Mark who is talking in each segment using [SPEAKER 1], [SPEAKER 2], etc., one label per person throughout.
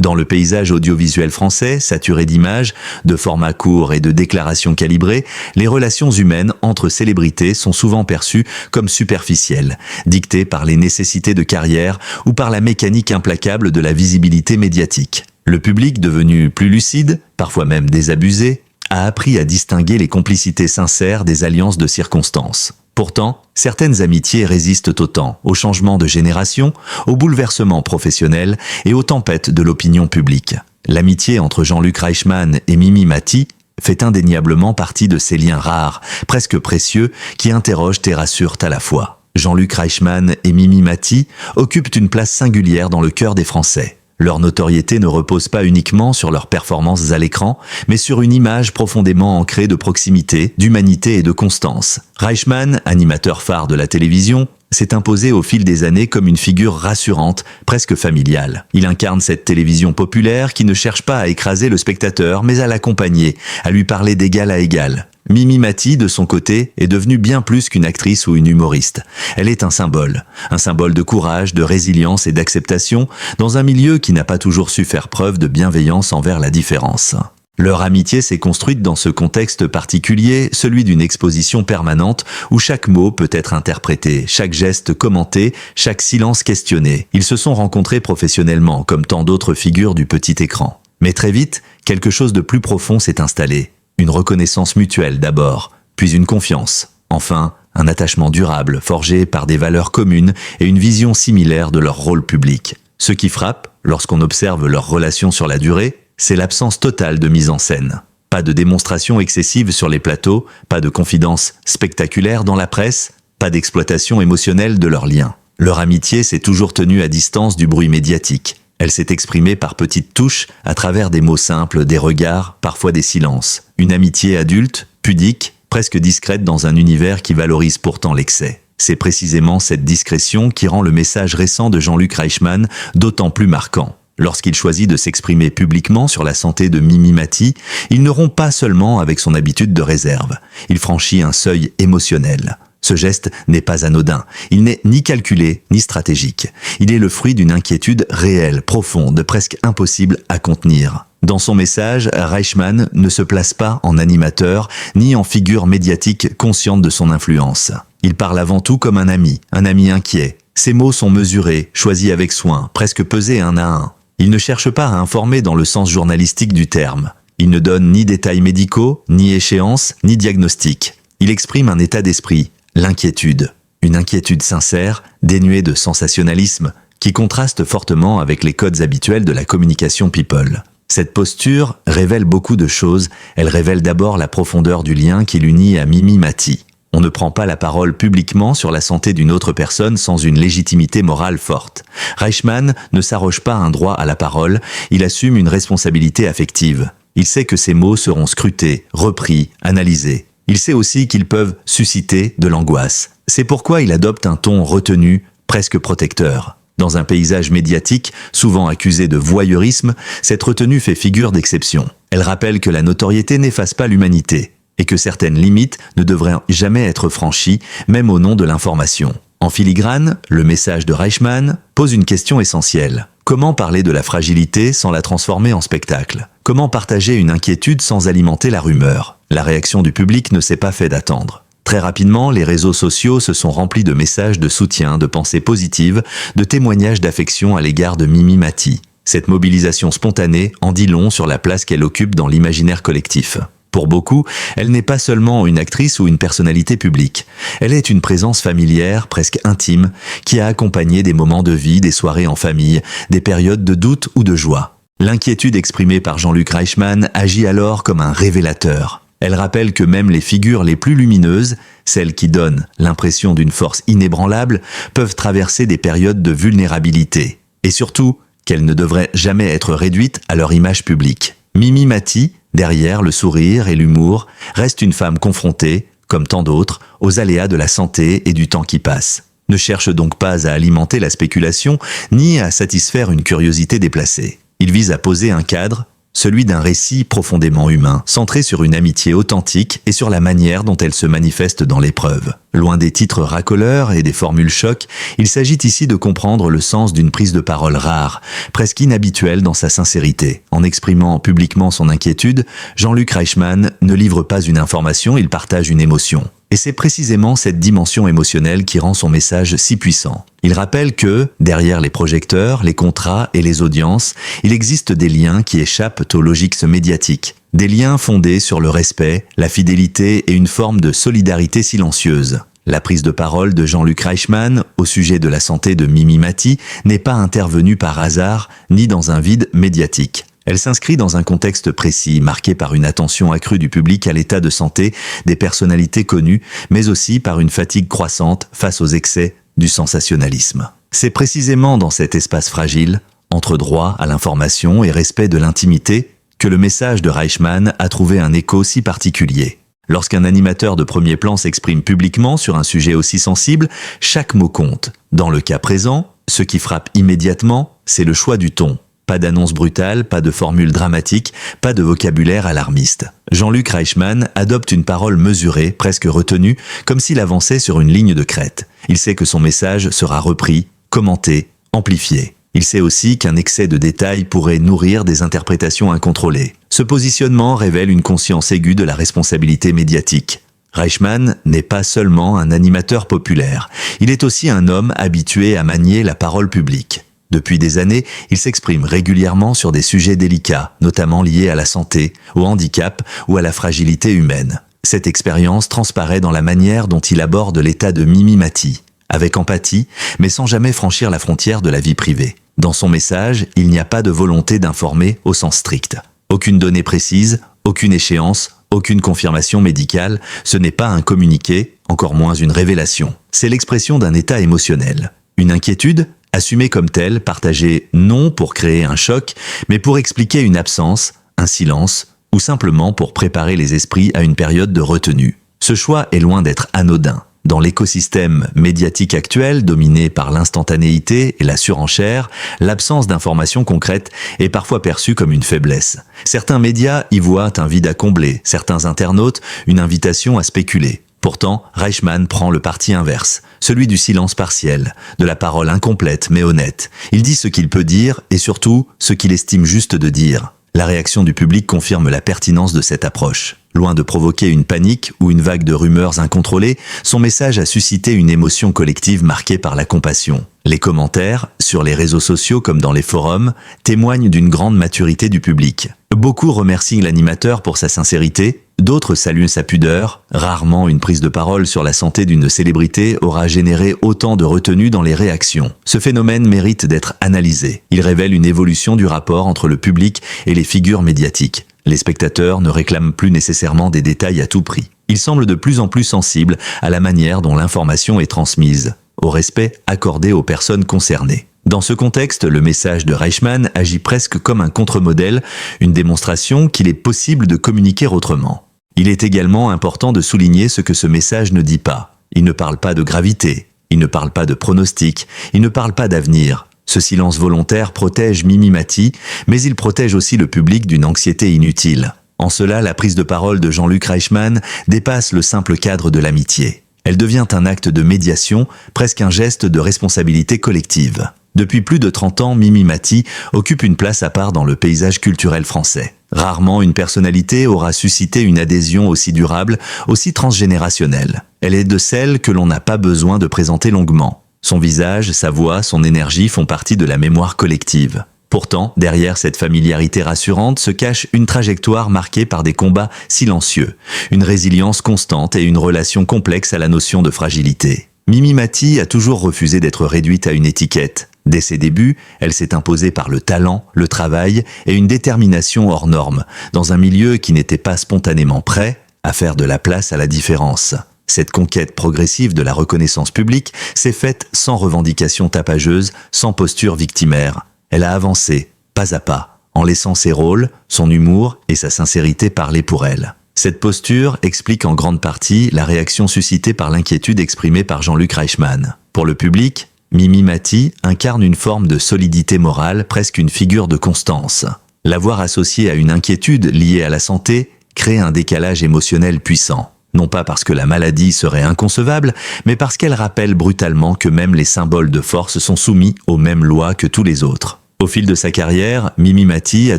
[SPEAKER 1] Dans le paysage audiovisuel français, saturé d'images, de formats courts et de déclarations calibrées, les relations humaines entre célébrités sont souvent perçues comme superficielles, dictées par les nécessités de carrière ou par la mécanique implacable de la visibilité médiatique. Le public, devenu plus lucide, parfois même désabusé, a appris à distinguer les complicités sincères des alliances de circonstances. Pourtant, certaines amitiés résistent au temps, aux changements de génération, aux bouleversements professionnels et aux tempêtes de l'opinion publique. L'amitié entre Jean-Luc Reichmann et Mimi Mati fait indéniablement partie de ces liens rares, presque précieux, qui interrogent et rassurent à la fois. Jean-Luc Reichmann et Mimi Mati occupent une place singulière dans le cœur des Français. Leur notoriété ne repose pas uniquement sur leurs performances à l'écran, mais sur une image profondément ancrée de proximité, d'humanité et de constance. Reichmann, animateur phare de la télévision, s'est imposé au fil des années comme une figure rassurante, presque familiale. Il incarne cette télévision populaire qui ne cherche pas à écraser le spectateur, mais à l'accompagner, à lui parler d'égal à égal. Mimi Mati, de son côté, est devenue bien plus qu'une actrice ou une humoriste. Elle est un symbole de courage, de résilience et d'acceptation, dans un milieu qui n'a pas toujours su faire preuve de bienveillance envers la différence. Leur amitié s'est construite dans ce contexte particulier, celui d'une exposition permanente où chaque mot peut être interprété, chaque geste commenté, chaque silence questionné. Ils se sont rencontrés professionnellement, comme tant d'autres figures du petit écran. Mais très vite, quelque chose de plus profond s'est installé. Une reconnaissance mutuelle d'abord, puis une confiance. Enfin, un attachement durable, forgé par des valeurs communes et une vision similaire de leur rôle public. Ce qui frappe, lorsqu'on observe leur relation sur la durée, c'est l'absence totale de mise en scène. Pas de démonstration excessive sur les plateaux, pas de confidences spectaculaires dans la presse, pas d'exploitation émotionnelle de leurs liens. Leur amitié s'est toujours tenue à distance du bruit médiatique. Elle s'est exprimée par petites touches, à travers des mots simples, des regards, parfois des silences. Une amitié adulte, pudique, presque discrète dans un univers qui valorise pourtant l'excès. C'est précisément cette discrétion qui rend le message récent de Jean-Luc Reichmann d'autant plus marquant. Lorsqu'il choisit de s'exprimer publiquement sur la santé de Mimi Mati, il ne rompt pas seulement avec son habitude de réserve. Il franchit un seuil émotionnel. Ce geste n'est pas anodin, il n'est ni calculé ni stratégique. Il est le fruit d'une inquiétude réelle, profonde, presque impossible à contenir. Dans son message, Reichmann ne se place pas en animateur, ni en figure médiatique consciente de son influence. Il parle avant tout comme un ami inquiet. Ses mots sont mesurés, choisis avec soin, presque pesés un à un. Il ne cherche pas à informer dans le sens journalistique du terme. Il ne donne ni détails médicaux, ni échéances, ni diagnostics. Il exprime un état d'esprit, l'inquiétude. Une inquiétude sincère, dénuée de sensationnalisme, qui contraste fortement avec les codes habituels de la communication people. Cette posture révèle beaucoup de choses. Elle révèle d'abord la profondeur du lien qui l'unit à Mimi Mati. On ne prend pas la parole publiquement sur la santé d'une autre personne sans une légitimité morale forte. Reichmann ne s'arroge pas un droit à la parole, il assume une responsabilité affective. Il sait que ses mots seront scrutés, repris, analysés. Il sait aussi qu'ils peuvent susciter de l'angoisse. C'est pourquoi il adopte un ton retenu, presque protecteur. Dans un paysage médiatique, souvent accusé de voyeurisme, cette retenue fait figure d'exception. Elle rappelle que la notoriété n'efface pas l'humanité, et que certaines limites ne devraient jamais être franchies, même au nom de l'information. En filigrane, le message de Reichmann pose une question essentielle. Comment parler de la fragilité sans la transformer en spectacle? Comment partager une inquiétude sans alimenter la rumeur? La réaction du public ne s'est pas fait d'attendre. Très rapidement, les réseaux sociaux se sont remplis de messages de soutien, de pensées positives, de témoignages d'affection à l'égard de Mimi Mati. Cette mobilisation spontanée en dit long sur la place qu'elle occupe dans l'imaginaire collectif. Pour beaucoup, elle n'est pas seulement une actrice ou une personnalité publique. Elle est une présence familière, presque intime, qui a accompagné des moments de vie, des soirées en famille, des périodes de doute ou de joie. L'inquiétude exprimée par Jean-Luc Reichmann agit alors comme un révélateur. Elle rappelle que même les figures les plus lumineuses, celles qui donnent l'impression d'une force inébranlable, peuvent traverser des périodes de vulnérabilité. Et surtout, qu'elles ne devraient jamais être réduites à leur image publique. Mimi Mati, derrière le sourire et l'humour, reste une femme confrontée, comme tant d'autres, aux aléas de la santé et du temps qui passe. Ne cherche donc pas à alimenter la spéculation, ni à satisfaire une curiosité déplacée. Il vise à poser un cadre, celui d'un récit profondément humain, centré sur une amitié authentique et sur la manière dont elle se manifeste dans l'épreuve. Loin des titres racoleurs et des formules chocs, il s'agit ici de comprendre le sens d'une prise de parole rare, presque inhabituelle dans sa sincérité. En exprimant publiquement son inquiétude, Jean-Luc Reichmann ne livre pas une information, il partage une émotion. Et c'est précisément cette dimension émotionnelle qui rend son message si puissant. Il rappelle que, derrière les projecteurs, les contrats et les audiences, il existe des liens qui échappent aux logiques médiatiques. Des liens fondés sur le respect, la fidélité et une forme de solidarité silencieuse. La prise de parole de Jean-Luc Reichmann au sujet de la santé de Mimi Mati n'est pas intervenue par hasard ni dans un vide médiatique. Elle s'inscrit dans un contexte précis, marqué par une attention accrue du public à l'état de santé des personnalités connues, mais aussi par une fatigue croissante face aux excès du sensationnalisme. C'est précisément dans cet espace fragile, entre droit à l'information et respect de l'intimité, que le message de Reichmann a trouvé un écho si particulier. Lorsqu'un animateur de premier plan s'exprime publiquement sur un sujet aussi sensible, chaque mot compte. Dans le cas présent, ce qui frappe immédiatement, c'est le choix du ton. Pas d'annonce brutale, pas de formule dramatique, pas de vocabulaire alarmiste. Jean-Luc Reichmann adopte une parole mesurée, presque retenue, comme s'il avançait sur une ligne de crête. Il sait que son message sera repris, commenté, amplifié. Il sait aussi qu'un excès de détails pourrait nourrir des interprétations incontrôlées. Ce positionnement révèle une conscience aiguë de la responsabilité médiatique. Reichmann n'est pas seulement un animateur populaire, il est aussi un homme habitué à manier la parole publique. Depuis des années, il s'exprime régulièrement sur des sujets délicats, notamment liés à la santé, au handicap ou à la fragilité humaine. Cette expérience transparaît dans la manière dont il aborde l'état de Mimi Mati, avec empathie, mais sans jamais franchir la frontière de la vie privée. Dans son message, il n'y a pas de volonté d'informer au sens strict. Aucune donnée précise, aucune échéance, aucune confirmation médicale, ce n'est pas un communiqué, encore moins une révélation. C'est l'expression d'un état émotionnel. Une inquiétude, assumée comme telle, partagée non pour créer un choc, mais pour expliquer une absence, un silence, ou simplement pour préparer les esprits à une période de retenue. Ce choix est loin d'être anodin. Dans l'écosystème médiatique actuel, dominé par l'instantanéité et la surenchère, l'absence d'informations concrètes est parfois perçue comme une faiblesse. Certains médias y voient un vide à combler, certains internautes une invitation à spéculer. Pourtant, Reichmann prend le parti inverse, celui du silence partiel, de la parole incomplète mais honnête. Il dit ce qu'il peut dire et surtout ce qu'il estime juste de dire. La réaction du public confirme la pertinence de cette approche. Loin de provoquer une panique ou une vague de rumeurs incontrôlées, son message a suscité une émotion collective marquée par la compassion. Les commentaires, sur les réseaux sociaux comme dans les forums, témoignent d'une grande maturité du public. Beaucoup remercient l'animateur pour sa sincérité, d'autres saluent sa pudeur. Rarement une prise de parole sur la santé d'une célébrité aura généré autant de retenue dans les réactions. Ce phénomène mérite d'être analysé. Il révèle une évolution du rapport entre le public et les figures médiatiques. Les spectateurs ne réclament plus nécessairement des détails à tout prix. Ils semblent de plus en plus sensibles à la manière dont l'information est transmise, au respect accordé aux personnes concernées. Dans ce contexte, le message de Reichmann agit presque comme un contre-modèle, une démonstration qu'il est possible de communiquer autrement. Il est également important de souligner ce que ce message ne dit pas. Il ne parle pas de gravité, il ne parle pas de pronostic, il ne parle pas d'avenir. Ce silence volontaire protège Mimi Mati, mais il protège aussi le public d'une anxiété inutile. En cela, la prise de parole de Jean-Luc Reichmann dépasse le simple cadre de l'amitié. Elle devient un acte de médiation, presque un geste de responsabilité collective. Depuis plus de 30 ans, Mimi Mati occupe une place à part dans le paysage culturel français. Rarement une personnalité aura suscité une adhésion aussi durable, aussi transgénérationnelle. Elle est de celles que l'on n'a pas besoin de présenter longuement. Son visage, sa voix, son énergie font partie de la mémoire collective. Pourtant, derrière cette familiarité rassurante se cache une trajectoire marquée par des combats silencieux, une résilience constante et une relation complexe à la notion de fragilité. Mimi Mati a toujours refusé d'être réduite à une étiquette. Dès ses débuts, elle s'est imposée par le talent, le travail et une détermination hors norme, dans un milieu qui n'était pas spontanément prêt à faire de la place à la différence. Cette conquête progressive de la reconnaissance publique s'est faite sans revendication tapageuse, sans posture victimaire. Elle a avancé, pas à pas, en laissant ses rôles, son humour et sa sincérité parler pour elle. Cette posture explique en grande partie la réaction suscitée par l'inquiétude exprimée par Jean-Luc Reichmann. Pour le public, Mimi Mati incarne une forme de solidité morale, presque une figure de constance. L'avoir associée à une inquiétude liée à la santé crée un décalage émotionnel puissant. Non pas parce que la maladie serait inconcevable, mais parce qu'elle rappelle brutalement que même les symboles de force sont soumis aux mêmes lois que tous les autres. Au fil de sa carrière, Mimi Mati a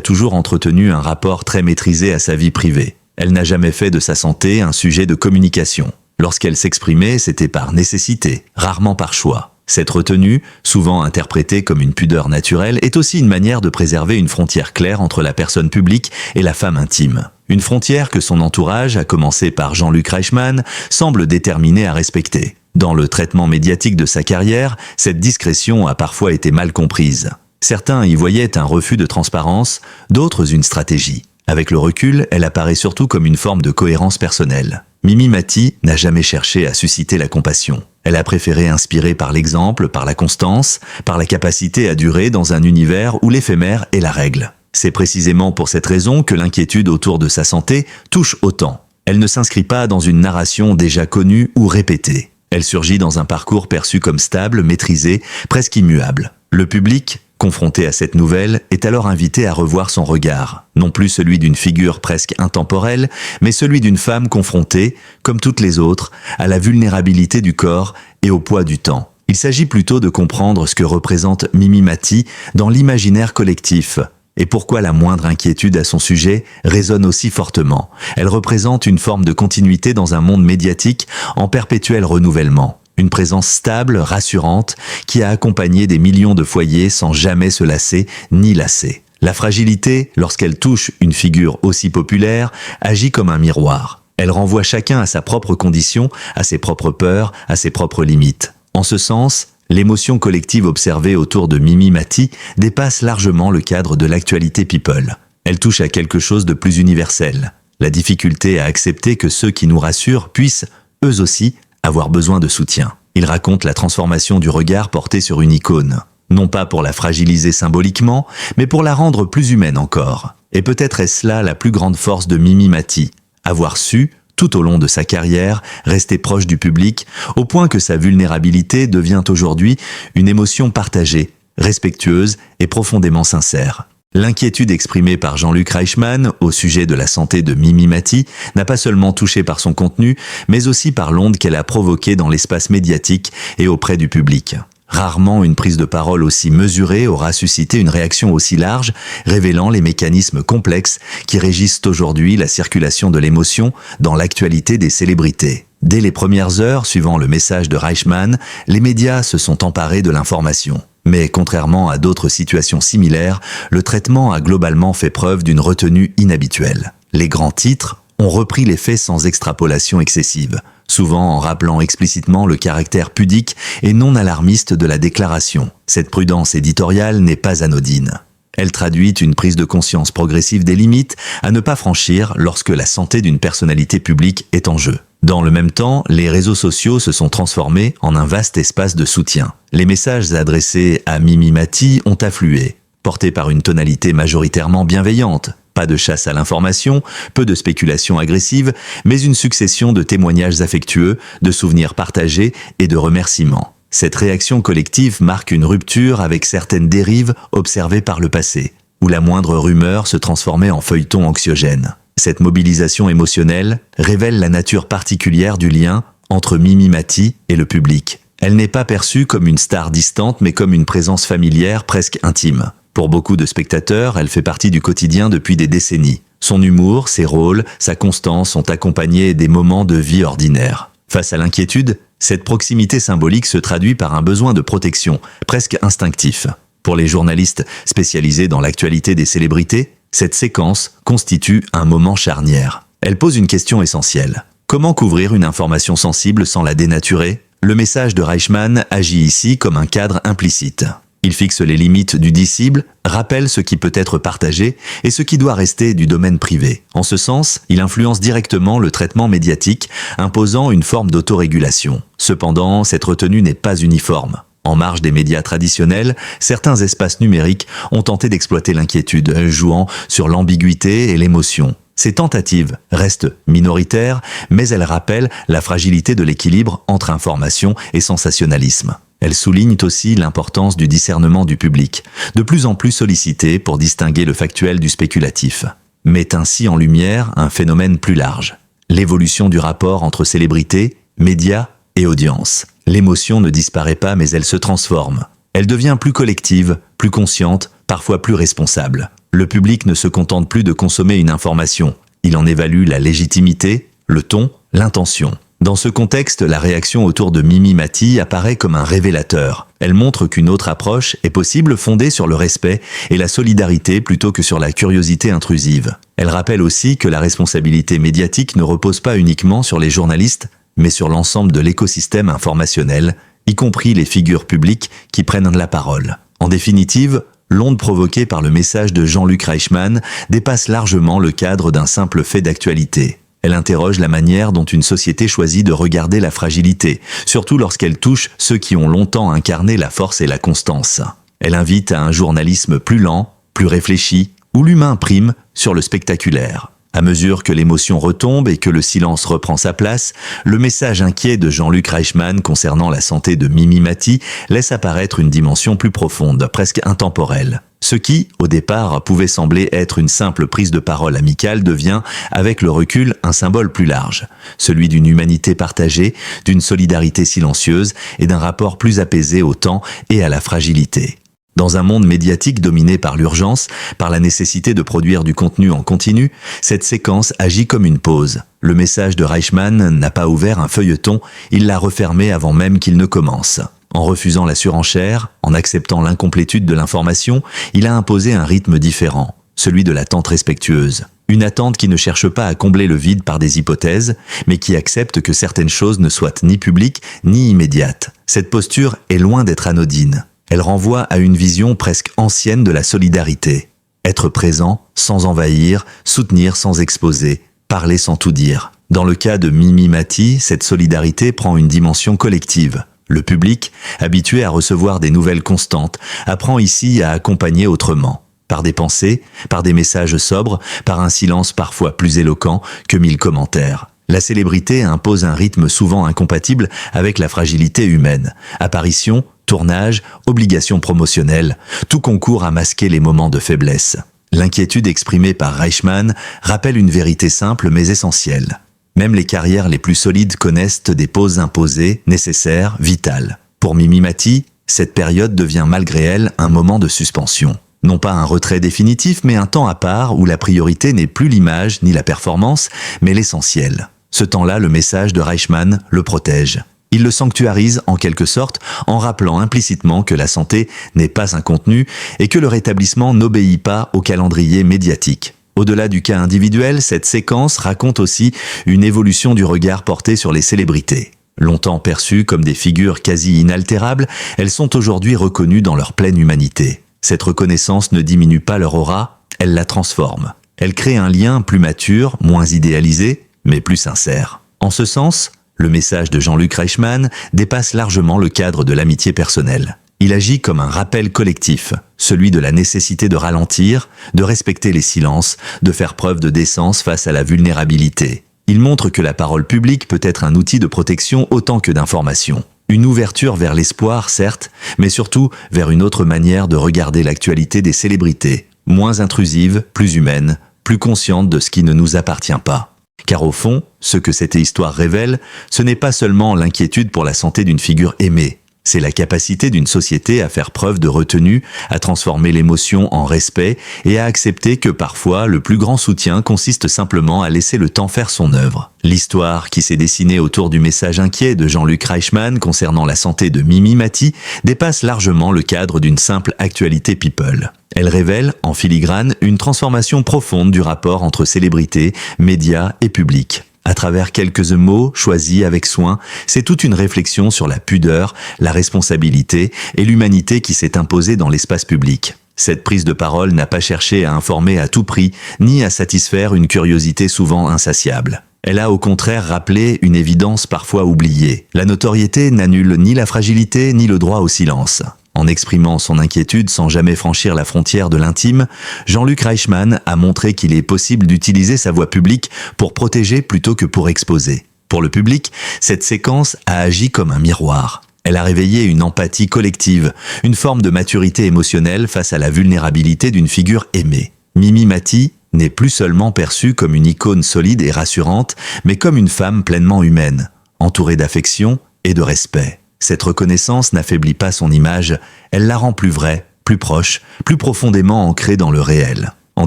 [SPEAKER 1] toujours entretenu un rapport très maîtrisé à sa vie privée. Elle n'a jamais fait de sa santé un sujet de communication. Lorsqu'elle s'exprimait, c'était par nécessité, rarement par choix. Cette retenue, souvent interprétée comme une pudeur naturelle, est aussi une manière de préserver une frontière claire entre la personne publique et la femme intime. Une frontière que son entourage, à commencer par Jean-Luc Reichmann, semble déterminé à respecter. Dans le traitement médiatique de sa carrière, cette discrétion a parfois été mal comprise. Certains y voyaient un refus de transparence, d'autres une stratégie. Avec le recul, elle apparaît surtout comme une forme de cohérence personnelle. Mimi Mati n'a jamais cherché à susciter la compassion. Elle a préféré inspirer par l'exemple, par la constance, par la capacité à durer dans un univers où l'éphémère est la règle. C'est précisément pour cette raison que l'inquiétude autour de sa santé touche autant. Elle ne s'inscrit pas dans une narration déjà connue ou répétée. Elle surgit dans un parcours perçu comme stable, maîtrisé, presque immuable. Le public, confronté à cette nouvelle, est alors invité à revoir son regard, non plus celui d'une figure presque intemporelle, mais celui d'une femme confrontée, comme toutes les autres, à la vulnérabilité du corps et au poids du temps. Il s'agit plutôt de comprendre ce que représente Mimi Mati dans l'imaginaire collectif, et pourquoi la moindre inquiétude à son sujet résonne aussi fortement. Elle représente une forme de continuité dans un monde médiatique en perpétuel renouvellement. Une présence stable, rassurante, qui a accompagné des millions de foyers sans jamais se lasser ni lasser. La fragilité, lorsqu'elle touche une figure aussi populaire, agit comme un miroir. Elle renvoie chacun à sa propre condition, à ses propres peurs, à ses propres limites. En ce sens, l'émotion collective observée autour de Mimi Mati dépasse largement le cadre de l'actualité people. Elle touche à quelque chose de plus universel. La difficulté à accepter que ceux qui nous rassurent puissent, eux aussi, avoir besoin de soutien. Il raconte la transformation du regard porté sur une icône. Non pas pour la fragiliser symboliquement, mais pour la rendre plus humaine encore. Et peut-être est-ce là la plus grande force de Mimi Mati, avoir su, tout au long de sa carrière, rester proche du public, au point que sa vulnérabilité devient aujourd'hui une émotion partagée, respectueuse et profondément sincère. L'inquiétude exprimée par Jean-Luc Reichmann au sujet de la santé de Mimi Mati n'a pas seulement touché par son contenu, mais aussi par l'onde qu'elle a provoquée dans l'espace médiatique et auprès du public. Rarement une prise de parole aussi mesurée aura suscité une réaction aussi large, révélant les mécanismes complexes qui régissent aujourd'hui la circulation de l'émotion dans l'actualité des célébrités. Dès les premières heures suivant le message de Reichmann, les médias se sont emparés de l'information. Mais contrairement à d'autres situations similaires, le traitement a globalement fait preuve d'une retenue inhabituelle. Les grands titres ont repris les faits sans extrapolation excessive, souvent en rappelant explicitement le caractère pudique et non alarmiste de la déclaration. Cette prudence éditoriale n'est pas anodine. Elle traduit une prise de conscience progressive des limites à ne pas franchir lorsque la santé d'une personnalité publique est en jeu. Dans le même temps, les réseaux sociaux se sont transformés en un vaste espace de soutien. Les messages adressés à Mimi Mati ont afflué, portés par une tonalité majoritairement bienveillante. Pas de chasse à l'information, peu de spéculations agressives, mais une succession de témoignages affectueux, de souvenirs partagés et de remerciements. Cette réaction collective marque une rupture avec certaines dérives observées par le passé, où la moindre rumeur se transformait en feuilleton anxiogène. Cette mobilisation émotionnelle révèle la nature particulière du lien entre Mimi Mati et le public. Elle n'est pas perçue comme une star distante, mais comme une présence familière presque intime. Pour beaucoup de spectateurs, elle fait partie du quotidien depuis des décennies. Son humour, ses rôles, sa constance sont accompagnés des moments de vie ordinaires. Face à l'inquiétude, cette proximité symbolique se traduit par un besoin de protection, presque instinctif. Pour les journalistes spécialisés dans l'actualité des célébrités, cette séquence constitue un moment charnière. Elle pose une question essentielle. Comment couvrir une information sensible sans la dénaturer ? Le message de Reichmann agit ici comme un cadre implicite. Il fixe les limites du disciple, rappelle ce qui peut être partagé et ce qui doit rester du domaine privé. En ce sens, il influence directement le traitement médiatique, imposant une forme d'autorégulation. Cependant, cette retenue n'est pas uniforme. En marge des médias traditionnels, certains espaces numériques ont tenté d'exploiter l'inquiétude, jouant sur l'ambiguïté et l'émotion. Ces tentatives restent minoritaires, mais elles rappellent la fragilité de l'équilibre entre information et sensationnalisme. Elles soulignent aussi l'importance du discernement du public, de plus en plus sollicité pour distinguer le factuel du spéculatif. Met ainsi en lumière un phénomène plus large, l'évolution du rapport entre célébrité, médias et audience. L'émotion ne disparaît pas mais elle se transforme. Elle devient plus collective, plus consciente, parfois plus responsable. Le public ne se contente plus de consommer une information, il en évalue la légitimité, le ton, l'intention. Dans ce contexte, la réaction autour de Mimi Mati apparaît comme un révélateur. Elle montre qu'une autre approche est possible fondée sur le respect et la solidarité plutôt que sur la curiosité intrusive. Elle rappelle aussi que la responsabilité médiatique ne repose pas uniquement sur les journalistes, mais sur l'ensemble de l'écosystème informationnel, y compris les figures publiques qui prennent la parole. En définitive, l'onde provoquée par le message de Jean-Luc Reichmann dépasse largement le cadre d'un simple fait d'actualité. Elle interroge la manière dont une société choisit de regarder la fragilité, surtout lorsqu'elle touche ceux qui ont longtemps incarné la force et la constance. Elle invite à un journalisme plus lent, plus réfléchi, où l'humain prime sur le spectaculaire. À mesure que l'émotion retombe et que le silence reprend sa place, le message inquiet de Jean-Luc Reichmann concernant la santé de Mimi Mati laisse apparaître une dimension plus profonde, presque intemporelle. Ce qui, au départ, pouvait sembler être une simple prise de parole amicale devient, avec le recul, un symbole plus large, celui d'une humanité partagée, d'une solidarité silencieuse et d'un rapport plus apaisé au temps et à la fragilité. Dans un monde médiatique dominé par l'urgence, par la nécessité de produire du contenu en continu, cette séquence agit comme une pause. Le message de Reichmann n'a pas ouvert un feuilleton, il l'a refermé avant même qu'il ne commence. En refusant la surenchère, en acceptant l'incomplétude de l'information, il a imposé un rythme différent, celui de l'attente respectueuse. Une attente qui ne cherche pas à combler le vide par des hypothèses, mais qui accepte que certaines choses ne soient ni publiques ni immédiates. Cette posture est loin d'être anodine. Elle renvoie à une vision presque ancienne de la solidarité. Être présent sans envahir, soutenir sans exposer, parler sans tout dire. Dans le cas de Mimi Mati, cette solidarité prend une dimension collective. Le public, habitué à recevoir des nouvelles constantes, apprend ici à accompagner autrement. Par des pensées, par des messages sobres, par un silence parfois plus éloquent que 1000 commentaires. La célébrité impose un rythme souvent incompatible avec la fragilité humaine. Apparition, tournage, obligations promotionnelles, tout concourt à masquer les moments de faiblesse. L'inquiétude exprimée par Reichmann rappelle une vérité simple mais essentielle. Même les carrières les plus solides connaissent des pauses imposées, nécessaires, vitales. Pour Mimi Mati, cette période devient malgré elle un moment de suspension. Non pas un retrait définitif, mais un temps à part où la priorité n'est plus l'image ni la performance, mais l'essentiel. Ce temps-là, le message de Reichmann le protège. Il le sanctuarise en quelque sorte en rappelant implicitement que la santé n'est pas un contenu et que le rétablissement n'obéit pas au calendrier médiatique. Au-delà du cas individuel, cette séquence raconte aussi une évolution du regard porté sur les célébrités. Longtemps perçues comme des figures quasi inaltérables, elles sont aujourd'hui reconnues dans leur pleine humanité. Cette reconnaissance ne diminue pas leur aura, elle la transforme. Elle crée un lien plus mature, moins idéalisé, mais plus sincère. En ce sens, le message de Jean-Luc Reichmann dépasse largement le cadre de l'amitié personnelle. Il agit comme un rappel collectif, celui de la nécessité de ralentir, de respecter les silences, de faire preuve de décence face à la vulnérabilité. Il montre que la parole publique peut être un outil de protection autant que d'information. Une ouverture vers l'espoir, certes, mais surtout vers une autre manière de regarder l'actualité des célébrités, moins intrusive, plus humaine, plus consciente de ce qui ne nous appartient pas. Car au fond, ce que cette histoire révèle, ce n'est pas seulement l'inquiétude pour la santé d'une figure aimée, c'est la capacité d'une société à faire preuve de retenue, à transformer l'émotion en respect et à accepter que parfois le plus grand soutien consiste simplement à laisser le temps faire son œuvre. L'histoire qui s'est dessinée autour du message inquiet de Jean-Luc Reichmann concernant la santé de Mimi Mati dépasse largement le cadre d'une simple actualité people. Elle révèle, en filigrane, une transformation profonde du rapport entre célébrités, médias et public. À travers quelques mots choisis avec soin, c'est toute une réflexion sur la pudeur, la responsabilité et l'humanité qui s'est imposée dans l'espace public. Cette prise de parole n'a pas cherché à informer à tout prix, ni à satisfaire une curiosité souvent insatiable. Elle a au contraire rappelé une évidence parfois oubliée. La notoriété n'annule ni la fragilité ni le droit au silence. En exprimant son inquiétude sans jamais franchir la frontière de l'intime, Jean-Luc Reichmann a montré qu'il est possible d'utiliser sa voix publique pour protéger plutôt que pour exposer. Pour le public, cette séquence a agi comme un miroir. Elle a réveillé une empathie collective, une forme de maturité émotionnelle face à la vulnérabilité d'une figure aimée. Mimi Mati n'est plus seulement perçue comme une icône solide et rassurante, mais comme une femme pleinement humaine, entourée d'affection et de respect. Cette reconnaissance n'affaiblit pas son image, elle la rend plus vraie, plus proche, plus profondément ancrée dans le réel. En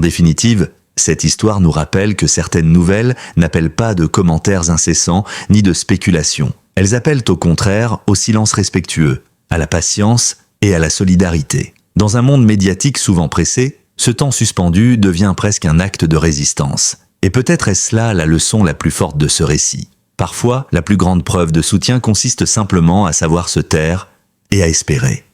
[SPEAKER 1] définitive, cette histoire nous rappelle que certaines nouvelles n'appellent pas de commentaires incessants ni de spéculations. Elles appellent au contraire au silence respectueux, à la patience et à la solidarité. Dans un monde médiatique souvent pressé, ce temps suspendu devient presque un acte de résistance. Et peut-être est-ce là la leçon la plus forte de ce récit. Parfois, la plus grande preuve de soutien consiste simplement à savoir se taire et à espérer.